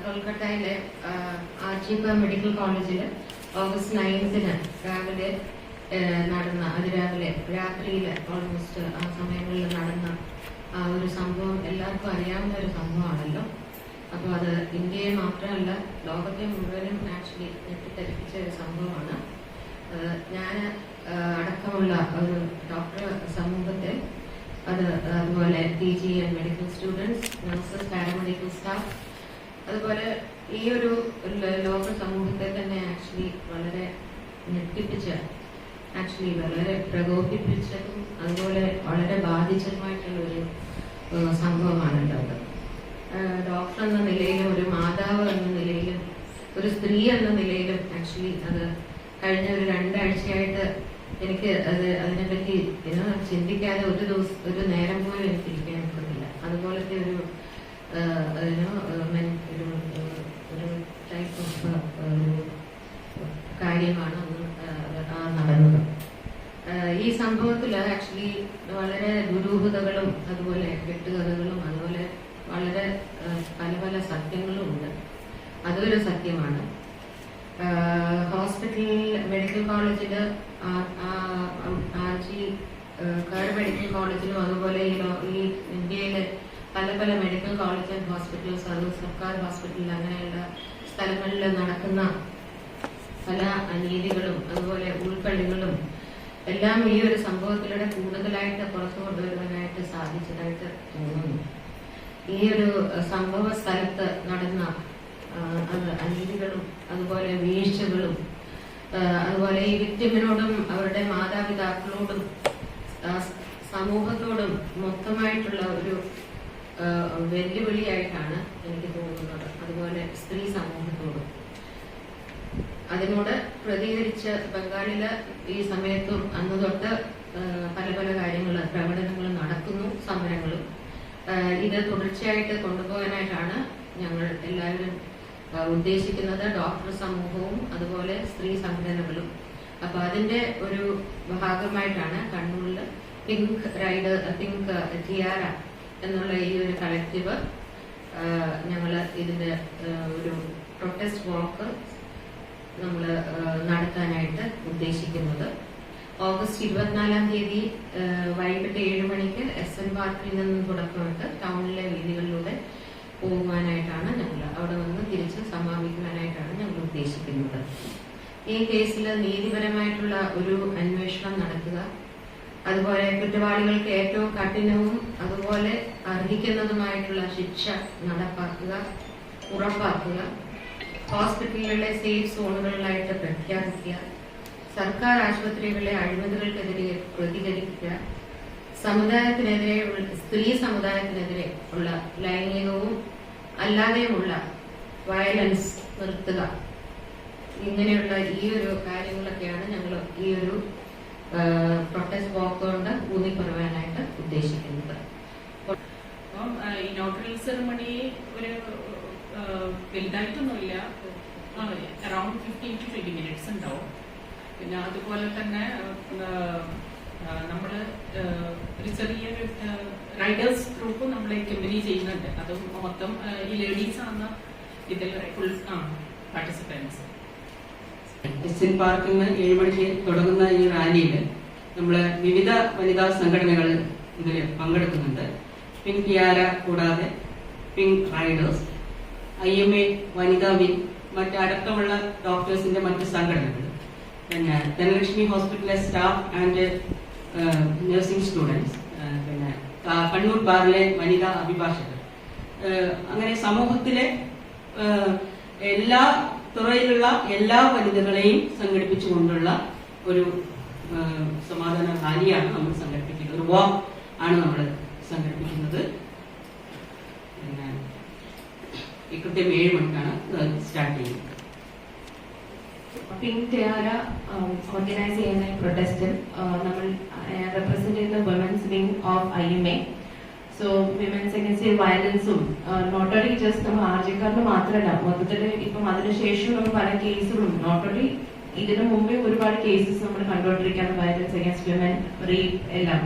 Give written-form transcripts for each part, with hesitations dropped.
കൊൽക്കത്തയിലെ ആർജിക മെഡിക്കൽ കോളേജിൽ ഓഗസ്റ്റ് 9-ന് രാവിലെ നടന്ന അതിരാവിലെ രാത്രിയിൽ ഓൾമോസ്റ്റ് ആ സമയങ്ങളിൽ നടന്ന ആ ഒരു സംഭവം എല്ലാവർക്കും അറിയാവുന്ന ഒരു സംഭവമാണല്ലോ. അപ്പോൾ അത് ഇന്ത്യയെ മാത്രമല്ല ലോകത്തെ മുഴുവനും ആക്ച്വലി ഞെട്ടിത്തെറിപ്പിച്ച ഒരു സംഭവമാണ്. ഞാൻ അടക്കമുള്ള ഒരു ഡോക്ടർ സമൂഹത്തെ അതുപോലെ PG and medical students, nurses, paramedical staff, അതുപോലെ ഈ ഒരു ലോക സമൂഹത്തെ തന്നെ ആക്ച്വലി വളരെ ഞെട്ടിപ്പിച്ച, ആക്ച്വലി വളരെ പ്രകോപിപ്പിച്ചതും അതുപോലെ വളരെ ബാധിച്ചതുമായിട്ടുള്ള ഒരു സംഭവമാണുള്ളത്. ഡോക്ടർ എന്ന നിലയിലും ഒരു മാതാവ് എന്ന നിലയിലും ഒരു സ്ത്രീ എന്ന നിലയിലും ആക്ച്വലി അത് കഴിഞ്ഞ ഒരു 2 ആഴ്ചയായിട്ട് എനിക്ക് അതിനെപ്പറ്റി ചിന്തിക്കാതെ ഒരു നേരം പോലും എനിക്ക് ഇരിക്കാൻ പറ്റുന്നില്ല. അതുപോലത്തെ ഒരു ടൈപ്പ് ഓഫ് കാര്യമാണ് നടന്നത്. ഈ സംഭവത്തിൽ ആക്ച്വലി വളരെ ദുരൂഹതകളും അതുപോലെ കെട്ടുകഥകളും അതുപോലെ വളരെ പല പല സത്യങ്ങളും ഉണ്ട്. അതൊരു സത്യമാണ്. ഹോസ്പിറ്റലിൽ മെഡിക്കൽ കോളേജില് മെഡിക്കൽ കോളേജിലും അതുപോലെ ഈ ഇന്ത്യയിലെ പല പല മെഡിക്കൽ കോളേജ് ആൻഡ് ഹോസ്പിറ്റൽസ്, അത് സർക്കാർ ഹോസ്പിറ്റൽ, അങ്ങനെയുള്ള സ്ഥലങ്ങളിൽ നടക്കുന്ന പല അനീതികളും അതുപോലെ ഉൾക്കളികളും എല്ലാം ഈ ഒരു സംഭവത്തിലൂടെ കൂടുതലായിട്ട് പുറത്തു കൊണ്ടുവരുവാനായിട്ട് സാധിച്ചതായിട്ട് തോന്നുന്നു. ഈ ഒരു സംഭവ സ്ഥലത്ത് നടന്ന അനീതികളും അതുപോലെ വീഴ്ചകളും അതുപോലെ ഈ വിക്ടിമിനോടും അവരുടെ മാതാപിതാക്കളോടും സമൂഹത്തോടും മൊത്തമായിട്ടുള്ള ഒരു വെല്ലുവിളിയായിട്ടാണ് എനിക്ക് തോന്നുന്നത്. അതുപോലെ സ്ത്രീ സമൂഹത്തോടും അതിനോട് പ്രതികരിച്ച് ബംഗാളില് ഈ സമയത്തും അന്ന് തൊട്ട് പല പല പ്രകടനങ്ങൾ നടക്കുന്നു, സമരങ്ങളും. ഇത് തുടർച്ചയായിട്ട് കൊണ്ടുപോകാനായിട്ടാണ് ഞങ്ങൾ എല്ലാവരും ഉദ്ദേശിക്കുന്നത്, ഡോക്ടർ സമൂഹവും അതുപോലെ സ്ത്രീ സംഘടനകളും. അപ്പൊ അതിന്റെ ഒരു ഭാഗമായിട്ടാണ് കണ്ണൂരിൽ പിങ്ക് ടിയാര എന്നുള്ള ഈ ഒരു കളക്റ്റീവ് ഞങ്ങള് ഇതിന്റെ ഒരു പ്രൊട്ടസ്റ്റ് വാക്ക് നമ്മൾ നടത്താനായിട്ട് ഉദ്ദേശിക്കുന്നത്. ഓഗസ്റ്റ് 24-ാം തീയതി വൈകിട്ട് 7 മണിക്ക് SN പാർക്കിൽ നിന്ന് തുടക്കമിട്ട് ടൗണിലെ വീതികളിലൂടെ പോകുവാനായിട്ടാണ് ഞങ്ങൾ അവിടെ വന്ന് തിരിച്ച് സമാപിക്കുവാനായിട്ടാണ് ഞങ്ങൾ ഉദ്ദേശിക്കുന്നത്. ഈ കേസിൽ നീതിപരമായിട്ടുള്ള ഒരു അന്വേഷണം നടത്തുക, അതുപോലെ കുറ്റവാളികൾക്ക് ഏറ്റവും കഠിനവും അതുപോലെ അർഹിക്കുന്നതുമായിട്ടുള്ള ശിക്ഷ നടപ്പാക്കുക, ഉറപ്പാക്കുക, ഹോസ്പിറ്റലുകളിലെ സേഫ് സോണുകളിലായിട്ട് പ്രഖ്യാപിക്കുക, സർക്കാർ ആശുപത്രികളിലെ അഴിമതികൾക്കെതിരെ പ്രതികരിക്കുക, സമുദായത്തിനെതിരെ സ്ത്രീ സമുദായത്തിനെതിരെ ഉള്ള ലൈംഗികവും അല്ലാതെയുമുള്ള വയലൻസ് നിർത്തുക. ഇങ്ങനെയുള്ള ഈ ഒരു കാര്യങ്ങളൊക്കെയാണ് ഞങ്ങൾ ഈ ഒരു പ്രൊട്ടസ്റ്റ് വാക്ക് കൊണ്ട് ഊന്നിപ്പറയാനായിട്ട് ഉദ്ദേശിക്കുന്നത്. ഇനോഗ്രൽ സെറമണി ഒരു വലുതായിട്ടൊന്നുമില്ല, അറൌണ്ട് 15 to 20 minutes ഉണ്ടാവും. പിന്നെ അതുപോലെ തന്നെ നമ്മള് ഒരു ചെറിയൊരു റൈഡേഴ്സ് ഗ്രൂപ്പ് നമ്മളെ കമ്പനി ചെയ്യുന്നുണ്ട്. അത് മൊത്തം ഈ ലേഡീസ് ആണ് ഇതിൽ ഫുൾ പാർട്ടിസിപ്പൻസ്. SN പാർക്കിൽ നിന്ന് 7 മണിക്ക് തുടങ്ങുന്ന ഈ റാലിയിൽ നമ്മള് വിവിധ വനിതാ സംഘടനകൾ ഇതിൽ പങ്കെടുക്കുന്നുണ്ട്. പിങ്ക് ടിയാര കൂടാതെ പിങ്ക് റൈഡേഴ്സ്, IMA വനിതാ വിങ്, മറ്റടക്കമുള്ള ഡോക്ടേഴ്സിന്റെ മറ്റ് സംഘടനകൾ, പിന്നെ ധനലക്ഷ്മി ഹോസ്പിറ്റലിലെ സ്റ്റാഫ് ആൻഡ് നഴ്സിംഗ് സ്റ്റുഡൻസ്, പിന്നെ കണ്ണൂർ ബാറിലെ വനിതാ അഭിഭാഷകർ, അങ്ങനെ സമൂഹത്തിലെ എല്ലാ തുറയിലുള്ള എല്ലാ വനിതകളെയും സംഘടിപ്പിച്ചുകൊണ്ടുള്ള ഒരു സമാധാന റാലിയാണ് നമ്മൾ സംഘടിപ്പിക്കുന്നത്. ഒരു വാക്ക് ആണ് നമ്മൾ സംഘടിപ്പിക്കുന്നത്. പിന്നെ കൃത്യം 7 മണിക്കാണ് സ്റ്റാർട്ട് ചെയ്യുന്നത്. പിങ്ക് ടിയാര ഓർഗനൈസ് ചെയ്യുന്ന പ്രൊട്ടസ്റ്റിൽ നമ്മൾ റെപ്രസെന്റ് ചെയ്യുന്ന women's wing of IMA. So women's against വയലൻസും നോട്ട് ഓൺലി ജസ്റ്റ് നമ്മൾ ആർജിക്കാരിന് മാത്രമല്ല, മൊത്തത്തിൽ ഇപ്പം അതിനുശേഷം നമ്മൾ പല കേസുകളും നോട്ട് ഓൺലി ഇതിനു മുമ്പേ ഒരുപാട് കേസസ് നമ്മൾ കണ്ടുകൊണ്ടിരിക്കുകയാണ്, വയലൻസ് അഗൈൻസ്റ്റ് വിമൻ, റേപ്പ് എല്ലാം.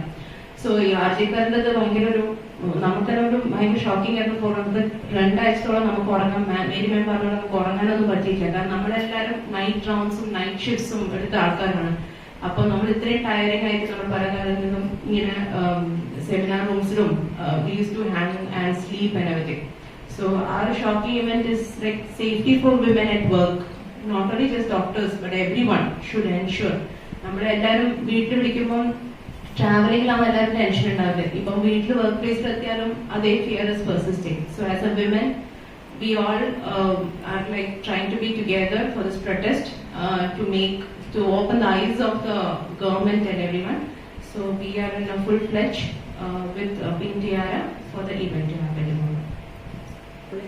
സോ ഈ ആർജിക്കാരൻ്റെ ഭയങ്കര ഒരു നമുക്കെല്ലാം ഒരു ഭയങ്കര ഷോക്കിംഗ് ആയിട്ട് പോകുന്നത് 2 ആഴ്ചത്തോളം നമുക്ക് ഉറങ്ങാൻ മേരി മാം പറഞ്ഞ നമുക്ക് ഉറങ്ങാനൊന്നും പറ്റിയില്ല. കാരണം നമ്മളെല്ലാവരും നൈറ്റ് റൗണ്ട്സും നൈറ്റ് ഷിഫ്റ്റ്സും എടുത്ത ആൾക്കാരാണ്. അപ്പൊ നമ്മൾ ഇത്രയും ടയറിംഗ് ആയിട്ട് നമ്മൾ പല കാലങ്ങളിൽ നിന്നും ഇങ്ങനെ സെമിനാർ റൂംസിലും use to hang and sleep and everything. So our shocking event is like safety for women at work. Not only just doctors but everyone should ensure. നമ്മളെല്ലാവരും വീട്ടിൽ വിളിക്കുമ്പോൾ ട്രാവലിംഗിലാവുമ്പോൾ എല്ലാവരും ടെൻഷൻ ഉണ്ടാവില്ല. ഇപ്പം വീട്ടിൽ വർക്ക് പ്ലേസിൽ എത്തിയാലും അതേ fear is persisting. So as A women we all are like trying to be together for this protest to open the eyes of the government and everyone. So we are in a full pledge with Pink Tiara for the event to happen tomorrow.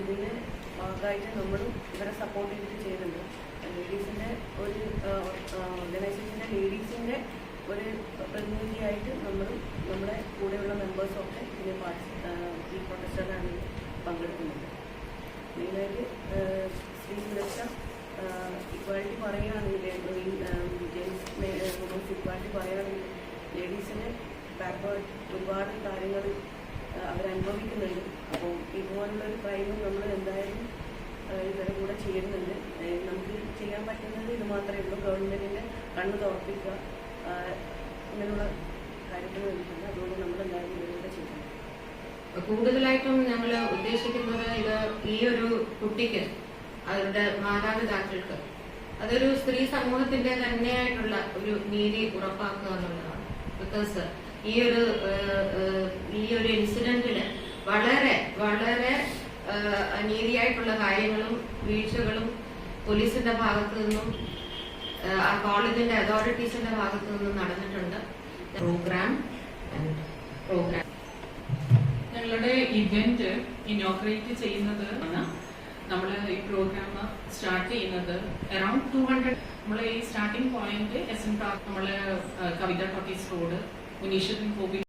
ഇതിന്റെ ഭാഗമായിട്ട് നമ്മളും ഇവരെ support ചെയ്തിട്ട് ചെയ്യുന്നുണ്ട്. ലേഡീസിന്റെ ഒരു ഓർഗനൈസേഷന്റെ ലേഡീസിന്റെ ഒരു പ്രതിനിധിയായിട്ട് നമ്മളും നമ്മുടെ കൂടെയുള്ള മെമ്പേഴ്സും ഒക്കെ ഇതിന് ഈ പ്രൊട്ടസ്റ്റിലാണ് പങ്കെടുക്കുന്നുണ്ട്. മെയിനായിട്ട് സ്ത്രീ സുരക്ഷ ഇക്വാലിറ്റി പറയുകയാണെങ്കിൽ ജെൻസ് വുമൻസ് ഇക്വാലിറ്റി പറയുകയാണെങ്കിൽ ലേഡീസിന് ബാക്ക്വേർഡ് ഒരുപാട് കാര്യങ്ങൾ അവരനുഭവിക്കുന്നുണ്ട്. അപ്പോൾ ഇതുപോലുള്ളൊരു ക്രൈമും നമ്മൾ എന്തായാലും ഇവരുടെ കൂടെ ചെയ്യുന്നുണ്ട്. നമുക്ക് ചെയ്യാൻ പറ്റുന്നത് ഇത് മാത്രമേ ഉള്ളൂ. ഗവൺമെൻറ്റിൻ്റെ കണ്ണ് തുറപ്പിക്കുക ഇങ്ങനെയുള്ള കാര്യങ്ങൾ വേണ്ടിയിട്ടുണ്ട്. അതുകൊണ്ട് നമ്മൾ എന്തായാലും ഇവരുടെ ചെയ്യുന്നു. കൂടുതലായിട്ടും ഞങ്ങൾ ഉദ്ദേശിക്കുന്നത് ഇത് ഈ ഒരു കുട്ടിക്ക് അവരുടെ മാതാപിതാക്കൾക്ക് അതൊരു സ്ത്രീ സമൂഹത്തിന്റെ തന്നെയായിട്ടുള്ള ഒരു നീതി ഉറപ്പാക്കുക എന്നുള്ളതാണ്. ബിക്കോസ് ഈ ഒരു ഇൻസിഡന്റില് വളരെ വളരെ അനീതിയായിട്ടുള്ള കാര്യങ്ങളും വീഴ്ചകളും പോലീസിന്റെ ഭാഗത്തു നിന്നും ആ കോളേജിന്റെ അതോറിറ്റീസിന്റെ ഭാഗത്തു നിന്നും നടന്നിട്ടുണ്ട്. പ്രോഗ്രാം ഞങ്ങളുടെ ഇവന്റ് ഇനോഗ്രേറ്റ് ചെയ്യുന്നത് നമ്മൾ ഈ പ്രോഗ്രാം സ്റ്റാർട്ട് ചെയ്യുന്നത് അറൌണ്ട് 200. നമ്മൾ ഈ starting point S N park, നമ്മള് കവിത ടോക്കീസ് റോഡ്, മുനീശ്വരൻ കോവിൽ